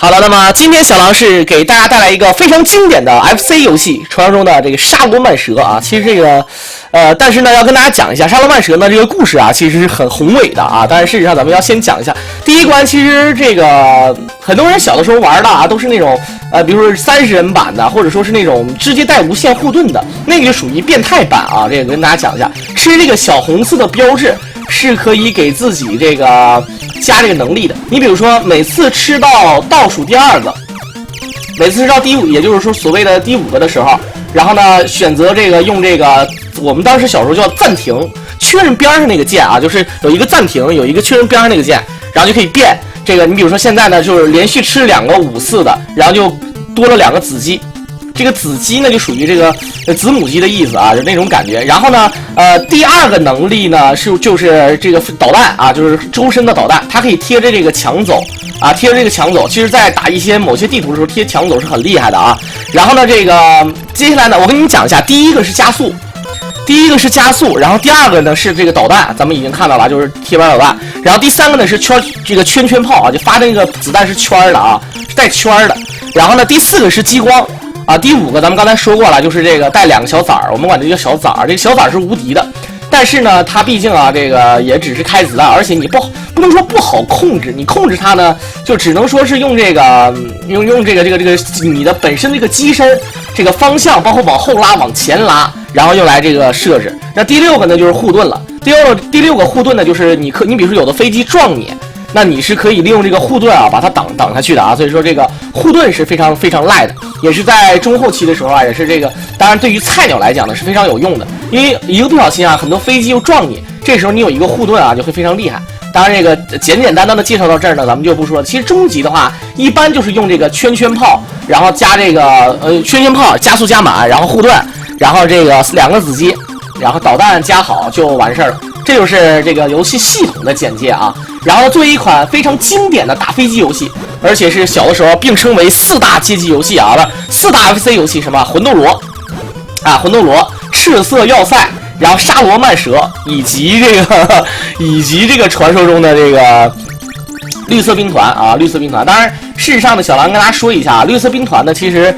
好的，那么今天小狼是给大家带来一个非常经典的 FC 游戏，传说中的这个沙罗曼蛇啊。其实这个，但是呢，要跟大家讲一下沙罗曼蛇呢这个故事啊，其实是很宏伟的啊。但是事实上，咱们要先讲一下第一关。其实这个很多人小的时候玩的啊，都是那种比如说30人版的，或者说是那种直接带无限护盾的，那个就属于变态版啊。这个跟大家讲一下，吃这个小红色的标志是可以给自己这个加这个能力的。你比如说，每次吃到倒数第2个，每次吃到第5，也就是说所谓的第5个的时候，然后呢选择这个用这个我们当时小时候叫暂停，确认边上那个键啊，就是有一个暂停，有一个确认边上那个键，然后就可以变这个。你比如说现在呢，就是连续吃2个5次的，然后就多了2个子鸡。这个子鸡呢，就属于这个子母鸡的意思啊，就那种感觉。然后呢，第2个能力呢就是这个导弹啊，就是周身的导弹，它可以贴着这个墙走啊，贴着这个墙走。其实，在打某些地图的时候，贴墙走是很厉害的啊。然后呢，这个接下来呢，我跟你们讲一下，第一个是加速，然后第2个呢是这个导弹，咱们已经看到了，就是贴板导弹。然后第3个呢是这个圈炮啊，就发那个子弹是圈的啊，是带圈的。然后呢，第4个是激光。啊，第5个咱们刚才说过了，就是这个带2个小崽儿，我们管这叫小崽儿。这个小崽儿是无敌的，但是呢，它毕竟啊，这个也只是开子弹，而且你不能说不好控制，你控制它呢，就只能说是用这个用这个你的本身这个机身这个方向，包括往后拉、往前拉，然后用来这个设置。那第6个呢，就是护盾了。第六个护盾呢，就是你比如说有的飞机撞你。那你是可以利用这个护盾啊，把它挡下去的啊，所以说这个护盾是非常非常赖的，也是在中后期的时候啊，也是这个，当然对于菜鸟来讲呢是非常有用的，因为一个不小心啊，很多飞机又撞你，这时候你有一个护盾啊，就会非常厉害。当然这个简单的介绍到这儿呢，咱们就不说了。其实终极的话，一般就是用这个圈炮，然后加这个圈炮加速加满，然后护盾，然后这个2个子机，然后导弹加好就完事儿了。这就是这个游戏系统的简介啊。然后作为一款非常经典的打飞机游戏，而且是小的时候并称为4大街机游戏啊，不是4大 FC 游戏，什么魂斗罗啊，赤色要塞，然后沙罗曼蛇，以及这个传说中的这个绿色兵团啊，绿色兵团。当然，事实上呢，小狼跟大家说一下，绿色兵团呢，其实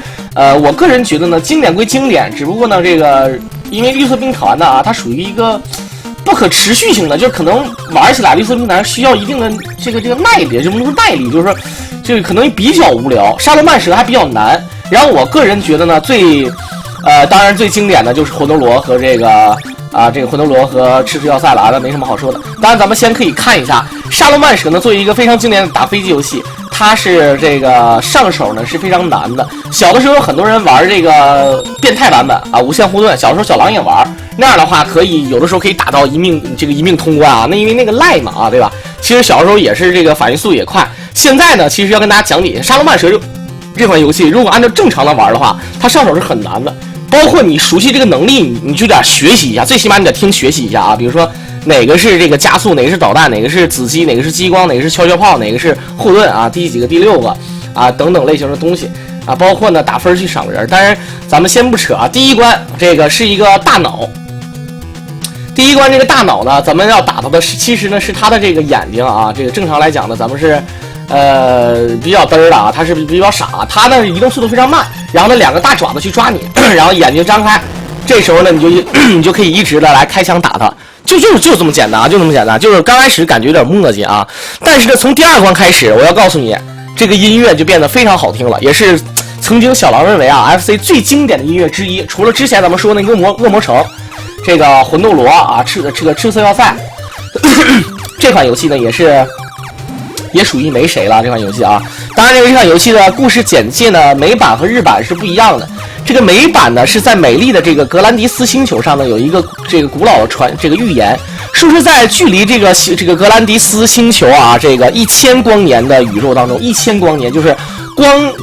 我个人觉得呢，经典归经典，只不过呢，这个因为绿色兵团呢啊，它属于一个不可持续性的，就是可能玩起来绿色兵团需要一定的这个耐力，就不能说耐力，就是说这个可能比较无聊。沙罗曼蛇还比较难。然后我个人觉得呢，当然最经典的就是魂斗罗和这个魂斗罗和赤色要塞了啊，那没什么好说的。当然咱们先可以看一下沙罗曼蛇呢，作为一个非常经典的打飞机游戏，它是这个上手呢是非常难的。小的时候很多人玩这个变态版本啊，无限护盾，小时候小狼也玩。那样的话，有的时候可以打到一命通关啊。那因为那个赖嘛啊，对吧？其实小时候也是这个反应速度也快。现在呢，其实要跟大家讲解沙罗曼蛇这款游戏，如果按照正常的玩的话，它上手是很难的。包括你熟悉这个能力，你就得学习一下，最起码你得学习一下啊。比如说哪个是这个加速，哪个是导弹，哪个是子机，哪个是激光，哪个是悄炮，哪个是护盾啊，第几个、第6个啊等等类型的东西。啊，包括呢打分去赏人。当然咱们先不扯啊，第1关这个是一个大脑。第1关这个大脑呢，咱们要打到的其实呢是他的这个眼睛啊。这个正常来讲呢，咱们是比较嘚儿的啊，他是比较傻，他呢移动速度非常慢，然后呢2个大爪子去抓你，然后眼睛张开，这时候呢你就可以一直的来开枪打他，就这么简单啊，就这么简单。就是刚开始感觉有点磨叽啊，但是呢从第2关开始，我要告诉你，这个音乐就变得非常好听了，也是曾经小狼认为啊 FC 最经典的音乐之一，除了之前咱们说那个恶魔城，这个魂斗罗啊，这个赤色要塞这款游戏呢也属于没谁了。这款游戏啊，当然这款游戏的故事简介呢，美版和日版是不一样的。这个美版呢是在美丽的这个格兰迪斯星球上呢，有一个这个古老的这个预言，说是在距离这个格兰迪斯星球啊，这个1000光年的宇宙当中，1000光年就是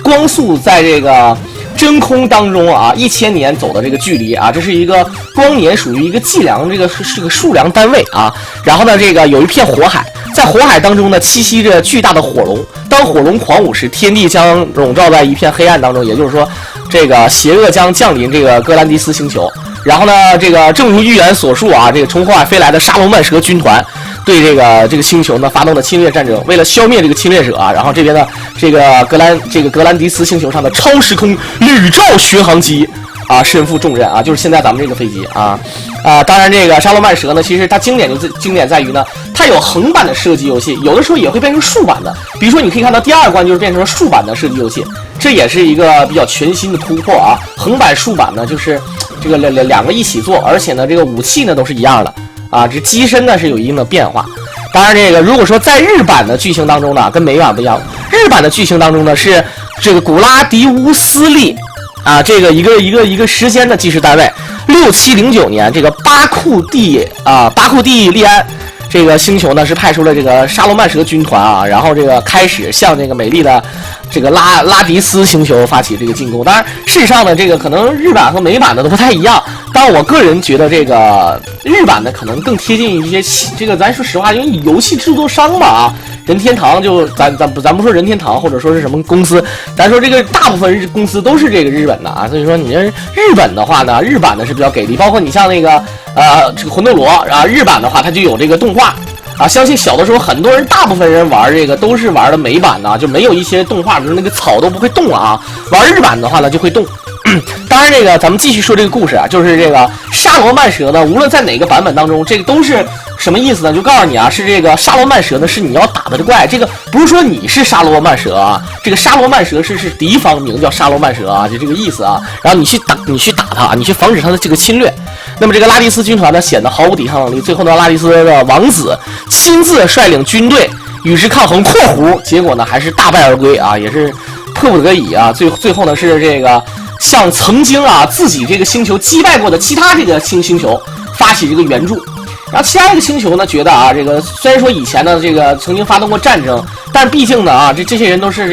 光速在这个真空当中啊，1000年走的这个距离啊，这是一个光年，属于一个计量这个是个数量单位啊。然后呢，这个有一片火海，在火海当中呢栖息着巨大的火龙，当火龙狂舞时，天地将笼罩在一片黑暗当中，也就是说，这个邪恶将降临这个格兰迪斯星球。然后呢，这个正如预言所述啊，这个从火海飞来的沙罗曼蛇军团对这个星球呢发动了侵略战争。为了消灭这个侵略者啊，然后这边的这个格兰迪斯星球上的超时空宇宙巡航机啊身负重任啊，就是现在咱们这个飞机啊。当然这个沙罗曼蛇呢，其实它经典在于呢，它有横版的射击游戏，有的时候也会变成竖版的。比如说你可以看到第2关就是变成了竖版的射击游戏，这也是一个比较全新的突破啊。横版竖版呢就是这个两个一起做，而且呢这个武器呢都是一样的啊，这机身呢是有一定的变化。当然这个如果说在日版的剧情当中呢，跟美版不一样，日版的剧情当中呢是这个古拉迪乌斯利啊，这个一个时间的计时单位，6709年，这个巴库蒂利安这个星球呢是派出了这个沙罗曼蛇军团啊，然后这个开始向这个美丽的这个拉迪斯星球发起这个进攻。当然，事实上呢，这个可能日版和美版的都不太一样，但我个人觉得这个日版的可能更贴近一些这个，咱说实话，因为游戏制作商嘛啊。任天堂就咱不说任天堂或者说是什么公司，咱说这个大部分公司都是这个日本的啊，所以说你这日本的话呢，日版的是比较给力，包括你像那个这个魂斗罗啊，日版的话它就有这个动画啊，相信小的时候很多人大部分人玩这个都是玩的美版的，就没有一些动画，比如那个草都不会动了啊，玩日版的话呢就会动。当然这个咱们继续说这个故事啊，就是这个沙罗曼蛇呢，无论在哪个版本当中，这个都是什么意思呢？就告诉你啊，是这个沙罗曼蛇呢是你要打的这怪，这个不是说你是沙罗曼蛇啊，这个沙罗曼蛇是敌方名叫沙罗曼蛇啊，就这个意思啊。然后你去打它，你去防止它的这个侵略。那么这个拉蒂斯军团呢显得毫无抵抗能力，最后呢拉蒂斯的王子亲自率领军队与之抗衡（括弧），结果呢还是大败而归啊，也是迫不得已啊。最后呢是这个向曾经啊自己这个星球击败过的其他这个星球发起这个援助。然后其他这个星球呢觉得啊，这个虽然说以前呢这个曾经发动过战争，但毕竟呢啊这些人都是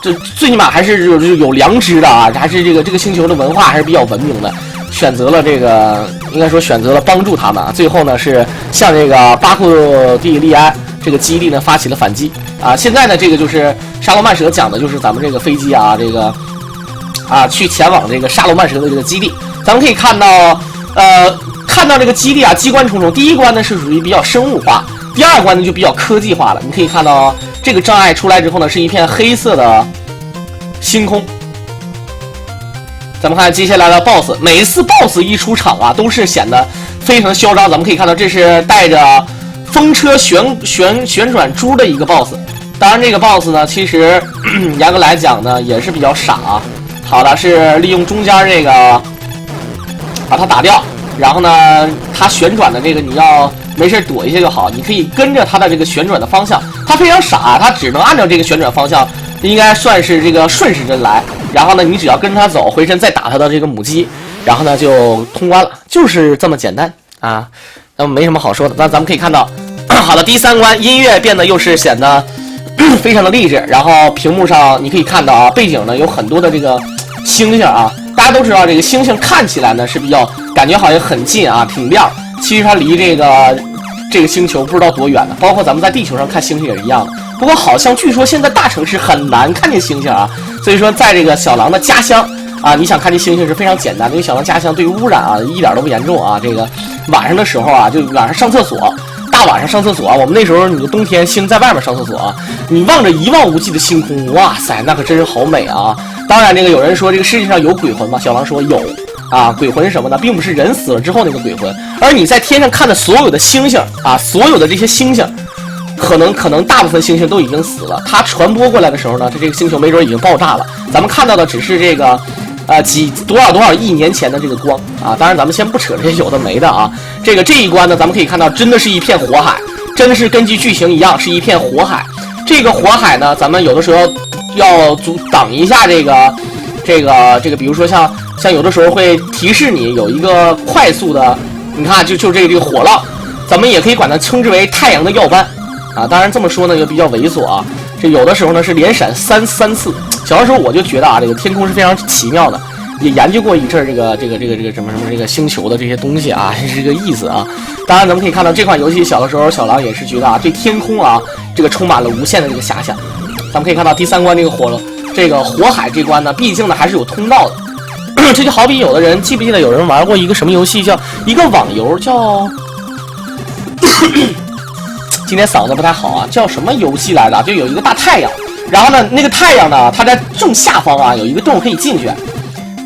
这最起码还是有良知的啊，还是这个星球的文化还是比较文明的，选择了这个应该说选择了帮助他们啊。最后呢是向这个巴库蒂利安这个基地呢发起了反击啊。现在呢这个就是沙罗曼蛇讲的就是咱们这个飞机啊这个去前往这个沙罗曼蛇的这个基地。咱们可以看到这个基地啊机关重重，第一关呢是属于比较生物化，第2关呢就比较科技化了。你可以看到这个障碍出来之后呢是一片黑色的星空。咱们看接下来的 BOSS， 每一次 BOSS 一出场啊都是显得非常嚣张。咱们可以看到这是带着风车旋转珠的一个 BOSS。当然这个 BOSS 呢其实严格来讲呢也是比较傻啊。好的，是利用中间这个把它打掉，然后呢它旋转的这个你要没事躲一下就好，你可以跟着它的这个旋转的方向。它非常傻，它只能按照这个旋转方向，应该算是这个顺时针来，然后呢你只要跟着它走，回身再打它的这个母鸡，然后呢就通关了，就是这么简单啊。那么没什么好说的。那咱们可以看到好的，第3关音乐变得又是显得非常的励志，然后屏幕上你可以看到啊，背景呢有很多的这个星星啊，大家都知道这个星星看起来呢是比较感觉好像很近啊，挺亮，其实它离这个星球不知道多远的，包括咱们在地球上看星星也是一样的。不过好像据说现在大城市很难看见星星啊，所以说在这个小狼的家乡啊，你想看见星星是非常简单的，因为小狼家乡对于污染啊一点都不严重啊。这个晚上的时候啊，就晚上上厕所，大晚上上厕所啊，我们那时候你冬天星在外面上厕所啊，你望着一望无际的星空，哇塞，那可真是好美啊。当然这个有人说这个世界上有鬼魂吗？小狼说有啊，鬼魂是什么呢？并不是人死了之后那个鬼魂，而你在天上看的所有的星星啊，所有的这些星星，可能大部分星星都已经死了，它传播过来的时候呢，这个星球没准已经爆炸了，咱们看到的只是这个多少亿年前的这个光啊。当然咱们先不扯这些有的没的啊。这一关呢，咱们可以看到真的是一片火海，真的是根据剧情一样是一片火海。这个火海呢，咱们有的时候要阻挡一下这个，比如说像有的时候会提示你有一个快速的，你看就这个火浪，咱们也可以管它称之为太阳的耀斑啊。当然这么说呢就比较猥琐啊。这有的时候呢是连闪三次。小的时候我就觉得啊，这个天空是非常奇妙的，也研究过一阵这个什么这个星球的这些东西啊，是这个意思啊。当然咱们可以看到这款游戏小的时候小狼也是觉得啊，对天空啊这个充满了无限的这个遐想。咱们可以看到第3关这个火海这关呢，毕竟呢还是有通道的。这就好比有的人记不记得有人玩过一个什么游戏，叫一个网游叫今天嗓子不太好啊，叫什么游戏来着？就有一个大太阳，然后呢，那个太阳呢，它在正下方啊，有一个洞可以进去。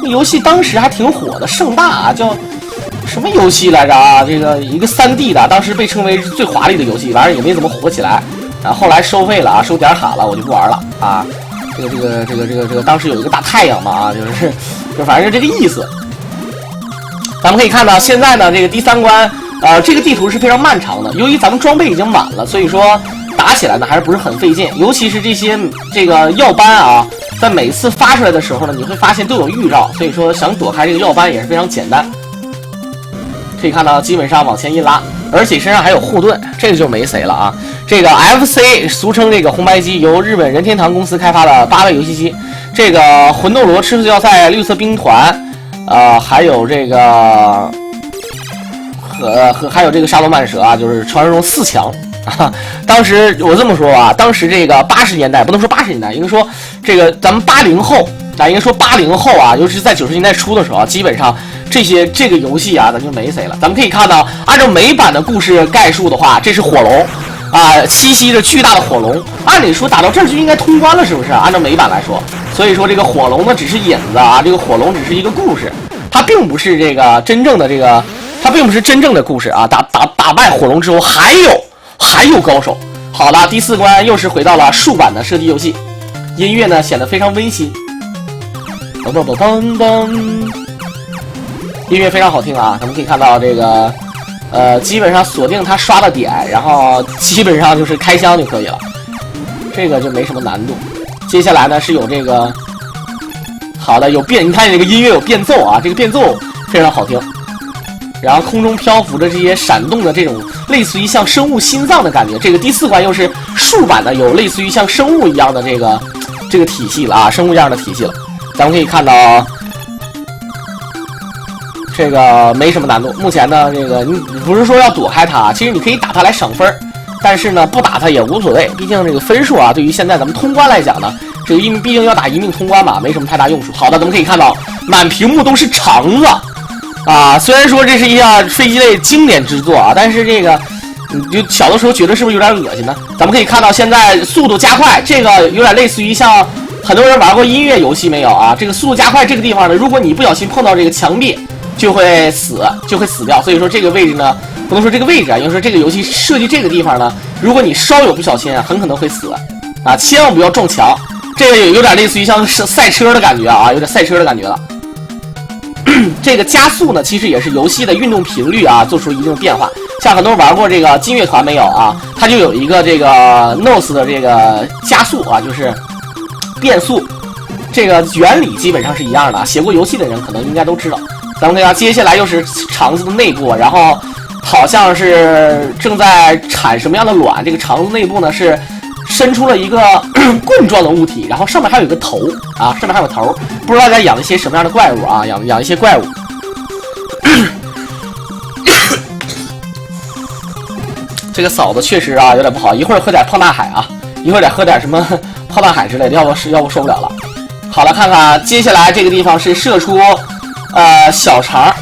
那游戏当时还挺火的，盛大啊，叫什么游戏来着啊？这个一个3D 的，当时被称为最华丽的游戏，完了也没怎么火起来。然后后来收费了啊，收点卡了，我就不玩了啊。这个，当时有一个大太阳嘛啊，就反正是这个意思。咱们可以看到，现在呢，这个第3关，这个地图是非常漫长的。由于咱们装备已经满了，所以说打起来呢还是不是很费劲。尤其是这个药斑啊，在每次发出来的时候呢，你会发现都有预兆，所以说想躲开这个药斑也是非常简单。可以看到，基本上往前一拉，而且身上还有护盾，这个就没谁了啊。这个 FC 俗称这个红白机，由日本任天堂公司开发的8位游戏机。这个魂斗罗、赤色要塞、绿色兵团，还有这个还有这个沙罗曼蛇啊，就是传说中4强啊。当时我这么说啊，当时这个80年代不能说80年代，应该说这个咱们80后，应该说80后啊，尤其是在90年代初的时候啊，基本上这个游戏啊，咱就没谁了。咱们可以看到，按照美版的故事概述的话，这是火龙啊，栖息着巨大的火龙。按理说打到这儿就应该通关了，是不是？按照美版来说，所以说这个火龙呢只是引子啊，这个火龙只是一个故事，它并不是这个真正的它并不是真正的故事啊。打败火龙之后，还有高手。好了，第4关又是回到了竖版的射击游戏，音乐呢显得非常温馨。噔噔噔噔噔，音乐非常好听啊！咱们可以看到这个，基本上锁定他刷的点，然后基本上就是开枪就可以了，这个就没什么难度。接下来呢是有这个，好的有你看这个音乐有变奏啊，这个变奏非常好听。然后空中漂浮着这些闪动的这种类似于像生物心脏的感觉。这个第4关又是竖版的，有类似于像生物一样的这个体系了啊，生物这样的体系了。咱们可以看到，这个没什么难度。目前呢，这个你不是说要躲开它，其实你可以打它来省分，但是呢，不打它也无所谓。毕竟这个分数啊，对于现在咱们通关来讲呢，这个毕竟要打1命通关嘛，没什么太大用处。好的，咱们可以看到满屏幕都是肠子啊。虽然说这是一项飞机类经典之作啊，但是这个你就小的时候觉得是不是有点恶心呢？咱们可以看到现在速度加快，这个有点类似于像。很多人玩过音乐游戏没有啊？这个速度加快这个地方呢，如果你不小心碰到这个墙壁，就会死掉。所以说这个位置呢，不能说这个位置啊，因为说这个游戏设计这个地方呢，如果你稍有不小心啊，很可能会死啊，千万不要撞墙。这个有点类似于像赛车的感觉啊，有点赛车的感觉了。这个加速呢，其实也是游戏的运动频率啊，做出一定的变化。像很多人玩过这个金乐团没有啊？它就有一个这个 NOS 的这个加速啊，就是变速，这个原理基本上是一样的，写过游戏的人可能应该都知道。咱们看接下来又是肠子的内部，然后好像是正在产什么样的卵，这个肠子内部呢是伸出了一个棍状的物体，然后上面还有一个头啊，上面还有头，不知道在养一些什么样的怪物啊，养一些怪物。这个嫂子确实啊有点不好，一会儿喝点胖大海啊，一会儿得喝点什么胖大海之类的，要不受不了了。好了，看看接下来这个地方是射出小肠，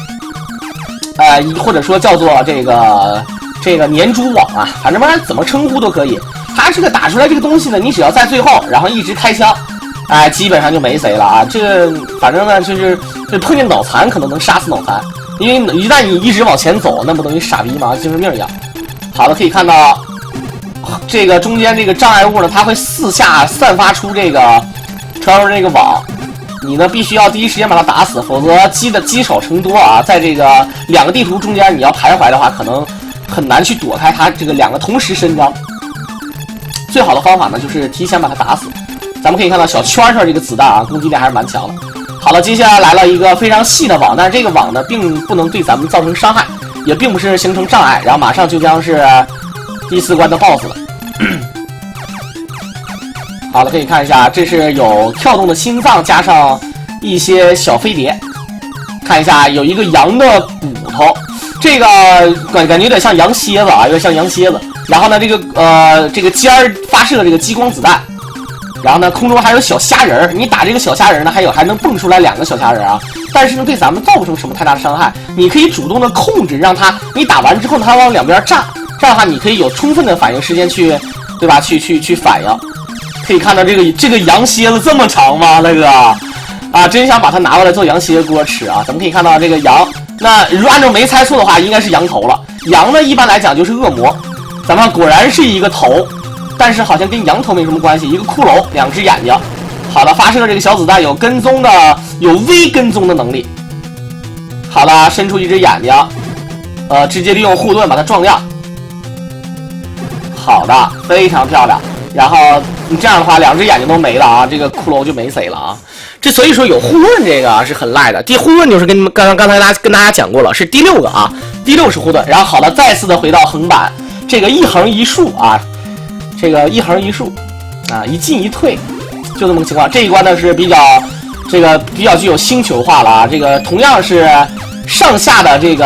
或者说叫做这个粘珠网啊，反正怎么称呼都可以。它这个打出来这个东西呢，你只要在最后，然后一直开枪，基本上就没谁了啊。这个反正呢就是碰见脑残可能能杀死脑残，因为一旦你一直往前走，那不等于傻逼吗？精神病一样。好了，可以看到。这个中间这个障碍物呢，它会四下散发出这个传说这个网，你呢必须要第一时间把它打死，否则积少成多啊。在这个2个地图中间你要徘徊的话，可能很难去躲开它这个2个同时伸张。最好的方法呢就是提前把它打死。咱们可以看到小圈上这个子弹啊，攻击力还是蛮强的。好了，接下来来了一个非常细的网，但是这个网呢并不能对咱们造成伤害，也并不是形成障碍，然后马上就将是第4关的 BOSS 了。好了，可以看一下，这是有跳动的心脏，加上一些小飞碟。看一下，有一个羊的骨头，这个感觉有点像羊蝎子啊，有点像羊蝎子。然后呢，这个尖儿发射这个激光子弹，然后呢，空中还有小虾仁儿。你打这个小虾仁呢，还能蹦出来2个小虾仁啊。但是呢，对咱们造不成什么太大的伤害。你可以主动的控制，让它你打完之后呢，它往两边炸。这样的话你可以有充分的反应时间去，对吧？去反应。可以看到这个羊蝎子这么长吗？那个啊，真想把它拿过来做羊蝎锅吃啊！咱们可以看到这个羊，那如果按照没猜错的话，应该是羊头了。羊呢，一般来讲就是恶魔。咱们果然是一个头，但是好像跟羊头没什么关系。一个骷髅，2只眼睛。好了，发射的这个小子弹有跟踪的，有微跟踪的能力。好了，伸出一只眼睛，直接利用护盾把它撞亮。好的，非常漂亮。然后你这样的话，2只眼睛都没了啊，这个骷髅就没谁了啊。这所以说有护盾这个是很赖的。护盾就是刚才跟大家讲过了，是第6个啊，第6是护盾。然后好了，再次的回到横版，这个一横一竖啊，这个一横一竖啊，一进一退，就这么个情况。这一关呢是比较具有星球化了啊，这个同样是。上下的这个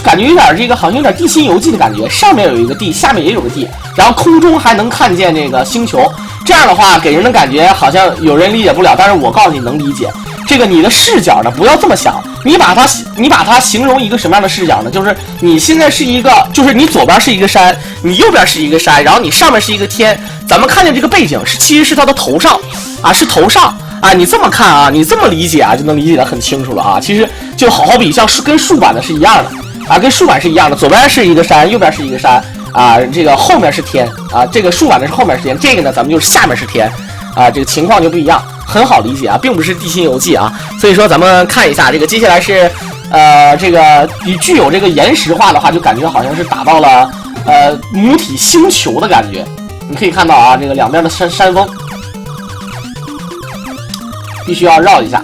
感觉有点这个好像有点地心游记的感觉，上面有一个地，下面也有个地，然后空中还能看见这个星球，这样的话给人的感觉好像有人理解不了，但是我告诉你能理解。这个你的视角呢，不要这么想，你把它形容一个什么样的视角呢？就是你现在是一个，就是你左边是一个山，你右边是一个山，然后你上面是一个天，咱们看见这个背景其实是它的头上啊，是头上。啊，你这么看啊，你这么理解啊，就能理解得很清楚了啊。其实就好比像跟竖版的是一样的啊，跟竖版是一样的，左边是一个山，右边是一个山啊，这个后面是天啊，这个竖版的是后面是天，这个呢咱们就是下面是天啊，这个情况就不一样，很好理解啊，并不是地心游记啊。所以说咱们看一下这个，接下来是这个具有这个岩石化的话，就感觉好像是打到了母体星球的感觉。你可以看到啊，这个两边的山峰。必须要绕一下，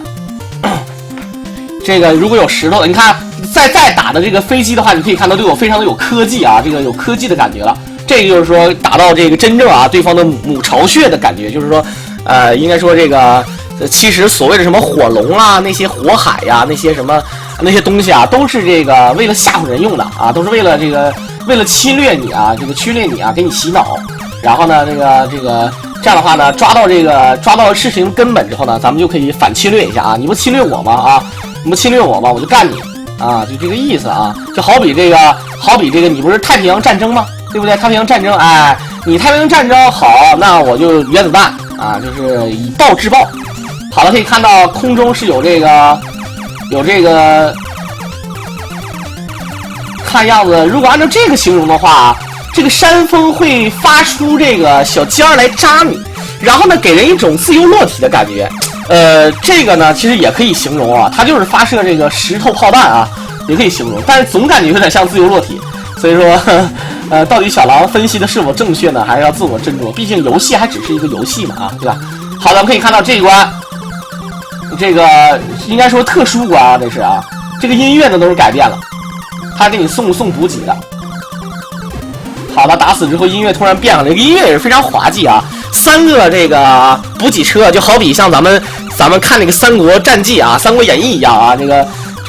这个如果有石头的，你看再打的这个飞机的话，你可以看到非常的有科技啊，这个有科技的感觉了。这个就是说打到这个真正啊对方的母巢穴的感觉，就是说应该说这个其实所谓的什么火龙啊，那些火海呀、那些什么那些东西啊，都是这个为了吓唬人用的啊，都是为了侵略你啊，这个驱掠你啊，给你洗脑。然后呢，这个。这样的话呢，抓到事情根本之后呢，咱们就可以反侵略一下啊！你不侵略我吗？啊，你不侵略我吗？我就干你啊！就这个意思啊！就好比这个，你不是太平洋战争吗？对不对？太平洋战争，哎，你太平洋战争好，那我就原子弹啊，就是以暴制暴。好了，可以看到空中是有这个，看样子，如果按照这个形容的话。这个山峰会发出这个小尖儿来扎你，然后呢，给人一种自由落体的感觉。这个呢，其实也可以形容啊，它就是发射这个石头炮弹啊，也可以形容，但是总感觉有点像自由落体。所以说，到底小狼分析的是否正确呢？还是要自我斟酌？毕竟游戏还只是一个游戏嘛，啊，对吧？好的，我们可以看到这一关，这个应该说特殊关啊，这是啊，这个音乐呢都是改变了，它给你送补给的。好了，打死之后音乐突然变了，这个音乐也是非常滑稽啊！3个这个补给车，就好比像咱们看那个《三国战记》啊，《三国演义》一样啊，这个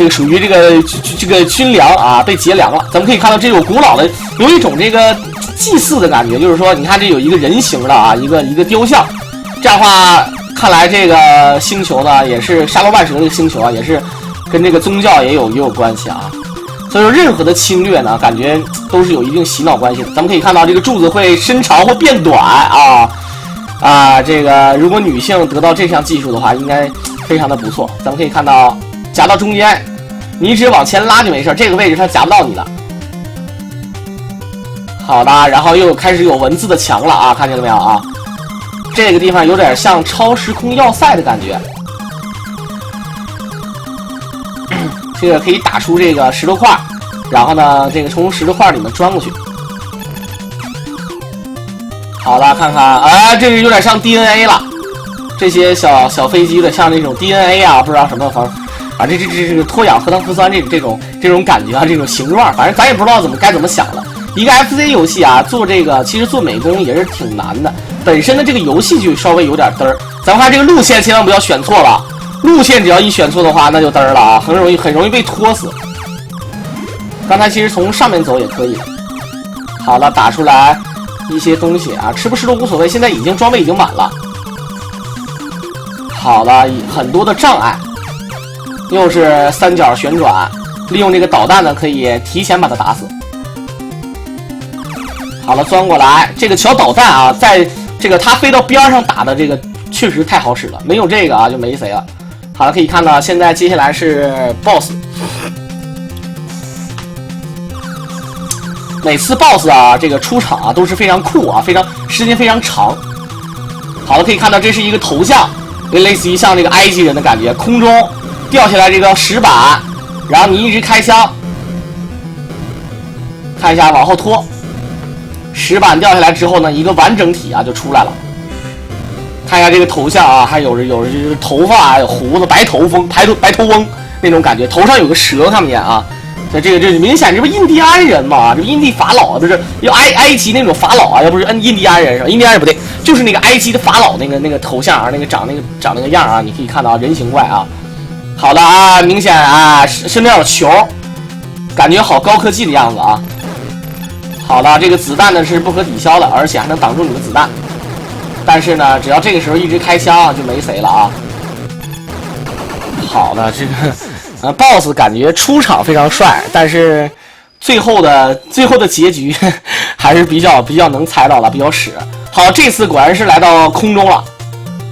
属于这个军粮啊被劫粮了。咱们可以看到这种古老的，有一种这个祭祀的感觉，就是说，你看这有一个人形的啊，一个雕像。这样的话，看来这个星球呢，也是沙罗曼蛇这个星球啊，也是跟这个宗教也有关系啊。所以说，任何的侵略呢，感觉都是有一定洗脑关系的。咱们可以看到，这个柱子会伸长或变短啊，这个如果女性得到这项技术的话，应该非常的不错。咱们可以看到，夹到中间，你只往前拉就没事，这个位置它夹不到你了。好的，然后又开始有文字的墙了啊，看见了没有啊？这个地方有点像超时空要塞的感觉。这个可以打出这个石头块，然后呢，这个从石头块里面钻过去。好了，看看啊，这个有点像 DNA 了，这些小飞机有点像那种 DNA 啊，不知道什么方啊，这个脱氧核糖核酸这种感觉啊，这种形状，反正咱也不知道该怎么想了。一个 FC 游戏啊，做这个其实做美工也是挺难的，本身的这个游戏就稍微有点嘚儿。咱们看这个路线，千万不要选错了。路线只要一选错的话，那就嘚儿了啊，很容易被拖死。刚才其实从上面走也可以。好了，打出来一些东西啊，吃不吃都无所谓，现在装备已经满了。好了，很多的障碍，又是三角旋转，利用这个导弹呢，可以提前把它打死。好了，钻过来，这个小导弹啊，在这个它飞到边上打的这个确实太好使了，没有这个啊就没谁了。好了，可以看到现在接下来是 BOSS。每次 BOSS 啊，这个出场啊都是非常酷啊，时间非常长。好了，可以看到这是一个头像，类似于像这个埃及人的感觉，空中掉下来这个石板，然后你一直开枪，看一下往后拖，石板掉下来之后呢，一个完整体啊就出来了。看一下这个头像啊，还有头发啊，有胡子，白头翁那种感觉，头上有个蛇，看不见啊。这明显这不印第安人嘛，这不印第法老，不是要埃及那种法老啊，要不是印第安人是吧？印第安人不对，就是那个埃及的法老那个头像啊，那个长那个样啊，你可以看到啊，人形怪啊。好的啊，明显啊身边有球，感觉好高科技的样子啊。好的，这个子弹呢是不可抵消的，而且还能挡住你的子弹。但是呢，只要这个时候一直开枪就没谁了啊。好的，这个BOSS 感觉出场非常帅，但是最后的结局还是比较能猜到了，比较屎。好，这次果然是来到空中了，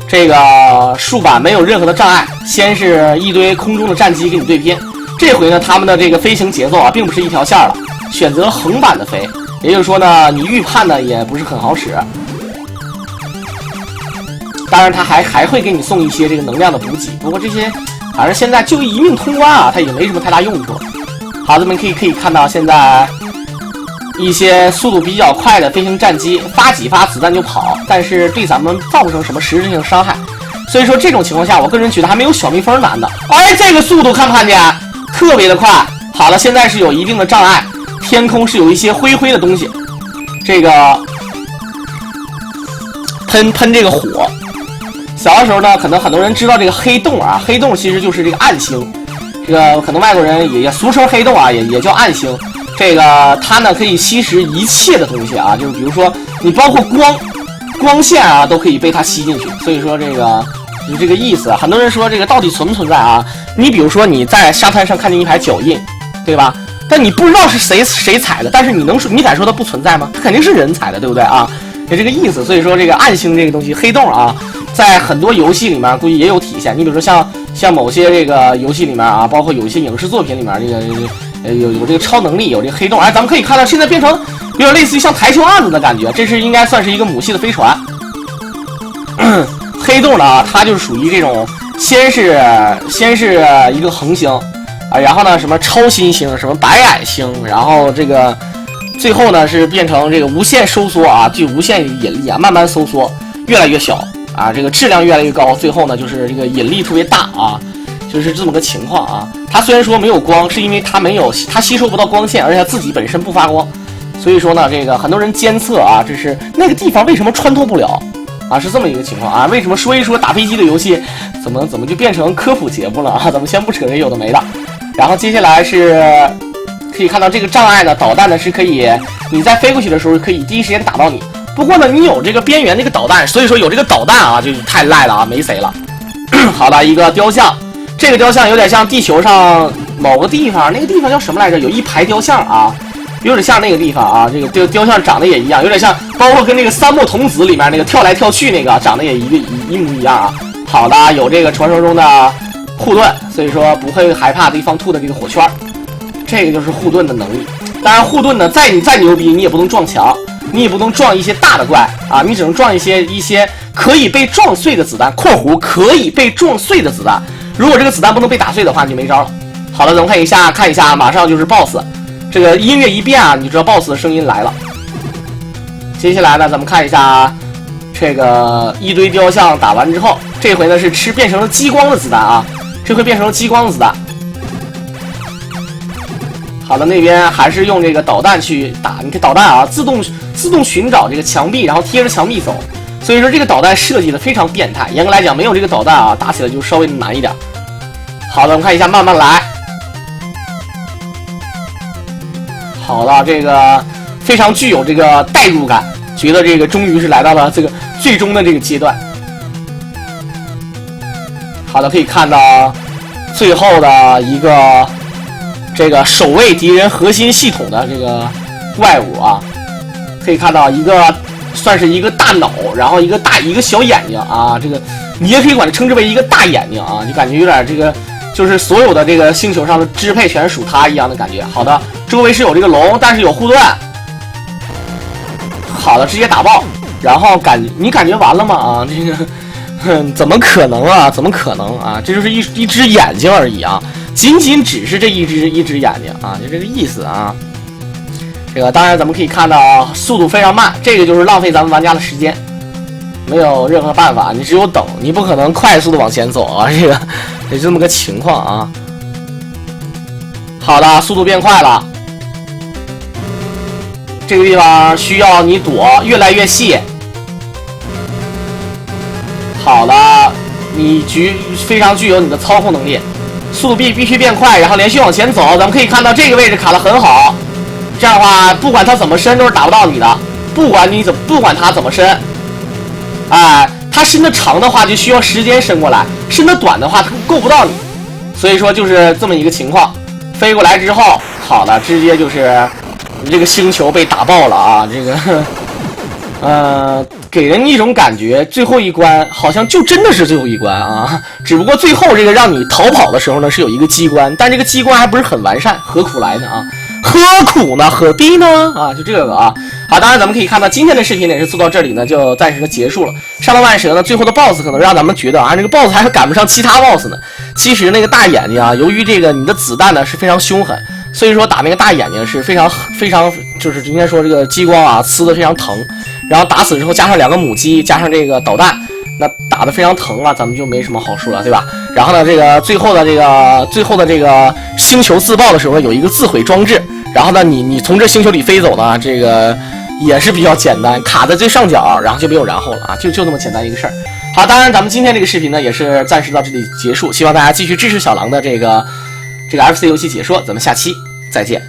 这个竖板没有任何的障碍，先是一堆空中的战机给你对拼。这回呢，他们的这个飞行节奏啊，并不是一条线了，选择横版的飞，也就是说呢，你预判呢也不是很好使。当然，他还会给你送一些这个能量的补给，不过这些反正现在就一命通关啊，它也没什么太大用处。好，咱们可以看到现在一些速度比较快的飞行战机发几发子弹就跑，但是对咱们造不成什么实质性伤害。所以说这种情况下，我个人觉得还没有小蜜蜂难的。哎，这个速度看不看见？特别的快。好了，现在是有一定的障碍，天空是有一些灰的东西，这个喷这个火。小的时候呢，可能很多人知道这个黑洞啊，黑洞其实就是这个暗星，这个可能外国人也俗称黑洞啊，也叫暗星。这个它呢可以吸食一切的东西啊，就是比如说你包括光线啊都可以被它吸进去。所以说这个就这个意思啊。很多人说这个到底存不存在啊？你比如说你在沙滩上看见一排脚印，对吧？但你不知道是谁踩的，但是你敢说它不存在吗？它肯定是人踩的，对不对啊？就这个意思。所以说这个暗星这个东西，黑洞啊，在很多游戏里面估计也有体现。你比如说像某些这个游戏里面啊，包括有一些影视作品里面，这个有这个超能力，有这个黑洞。哎，咱们可以看到现在变成有点类似于像台球案子的感觉，这是应该算是一个母系的飞船。黑洞呢，它就是属于这种先是一个恒星啊，然后呢什么超新星，什么白矮星，然后这个最后呢是变成这个无限收缩啊，具无限引力啊，慢慢收缩，越来越小啊，这个质量越来越高，最后呢就是这个引力特别大啊，就是这么个情况啊。它虽然说没有光，是因为它吸收不到光线，而且它自己本身不发光，所以说呢，这个很多人监测啊，这是那个地方为什么穿透不了啊，是这么一个情况啊。为什么说一说打飞机的游戏怎么就变成科普节目了啊？咱们先不扯这有的没的。然后接下来是可以看到这个障碍呢，导弹呢是可以你在飞过去的时候可以第一时间打到你。不过呢，你有这个边缘这个导弹，所以说有这个导弹啊，就太赖了啊，没谁了。好了，一个雕像，这个雕像有点像地球上某个地方，那个地方叫什么来着？有一排雕像啊，有点像那个地方啊。这个雕像长得也一样，有点像，包括跟那个三木童子里面那个跳来跳去那个长得也一模一样啊。好的，有这个传说中的护盾，所以说不会害怕对方吐的这个火圈，这个就是护盾的能力。当然，护盾呢，再牛逼，你也不能撞墙。你也不能撞一些大的怪啊，你只能撞一些可以被撞碎的子弹（括弧可以被撞碎的子弹）。如果这个子弹不能被打碎的话，你就没招了。好了，咱们看一下，马上就是 BOSS。这个音乐一变啊，你知道 BOSS 的声音来了。接下来呢，咱们看一下这个一堆雕像打完之后，这回呢是变成了激光的子弹啊，这回变成了激光的子弹。好了，那边还是用这个导弹去打。你看导弹啊，自动寻找这个墙壁，然后贴着墙壁走。所以说这个导弹设计的非常变态。严格来讲，没有这个导弹啊，打起来就稍微难一点。好的，我们看一下，慢慢来。好了，这个非常具有这个代入感，觉得这个终于是来到了这个最终的这个阶段。好的，可以看到最后的一个。这个守卫敌人核心系统的这个怪物啊，可以看到一个算是一个大脑，然后一个小眼睛啊，这个你也可以管它称之为一个大眼睛啊，就感觉有点这个就是所有的这个星球上的支配权属它一样的感觉。好的，周围是有这个龙，但是有护盾。好的，直接打爆，然后你感觉完了吗？啊，这个，怎么可能啊？怎么可能啊？这就是一只眼睛而已啊，仅只是这一只眼睛啊，就这个意思啊。这个当然咱们可以看到速度非常慢，这个就是浪费咱们玩家的时间，没有任何办法，你只有等，你不可能快速的往前走啊，这个也就这么个情况啊。好的，速度变快了。这个地方需要你躲越来越细。好了，你非常具有你的操控能力，速度必须变快，然后连续往前走。咱们可以看到这个位置卡得很好，这样的话，不管他怎么伸都是打不到你的，不管他怎么伸，哎，他伸的长的话就需要时间伸过来，伸的短的话他够不到你，所以说就是这么一个情况。飞过来之后，好了，直接就是你这个星球被打爆了啊！这个，给人一种感觉，最后一关好像就真的是最后一关啊！只不过最后这个让你逃跑的时候呢，是有一个机关，但这个机关还不是很完善，何苦来呢啊？何苦呢？何必呢？啊，就这个啊！好，当然咱们可以看到今天的视频也是做到这里呢，就暂时的结束了。沙罗曼蛇呢，最后的 BOSS 可能让咱们觉得啊，这个 BOSS 还赶不上其他 BOSS 呢。其实那个大眼睛啊，由于这个你的子弹呢是非常凶狠。所以说打那个大眼睛是非常，就是应该说这个激光啊呲的非常疼，然后打死之后加上2个母鸡，加上这个导弹，那打的非常疼啊，咱们就没什么好说了，对吧？然后呢，这个最后的这个星球自爆的时候有一个自毁装置，然后呢你从这星球里飞走呢，这个也是比较简单，卡在最上角，然后就没有然后了啊，就这么简单一个事儿。好，当然咱们今天这个视频呢也是暂时到这里结束，希望大家继续支持小狼的这个 FC 游戏解说，咱们下期再见。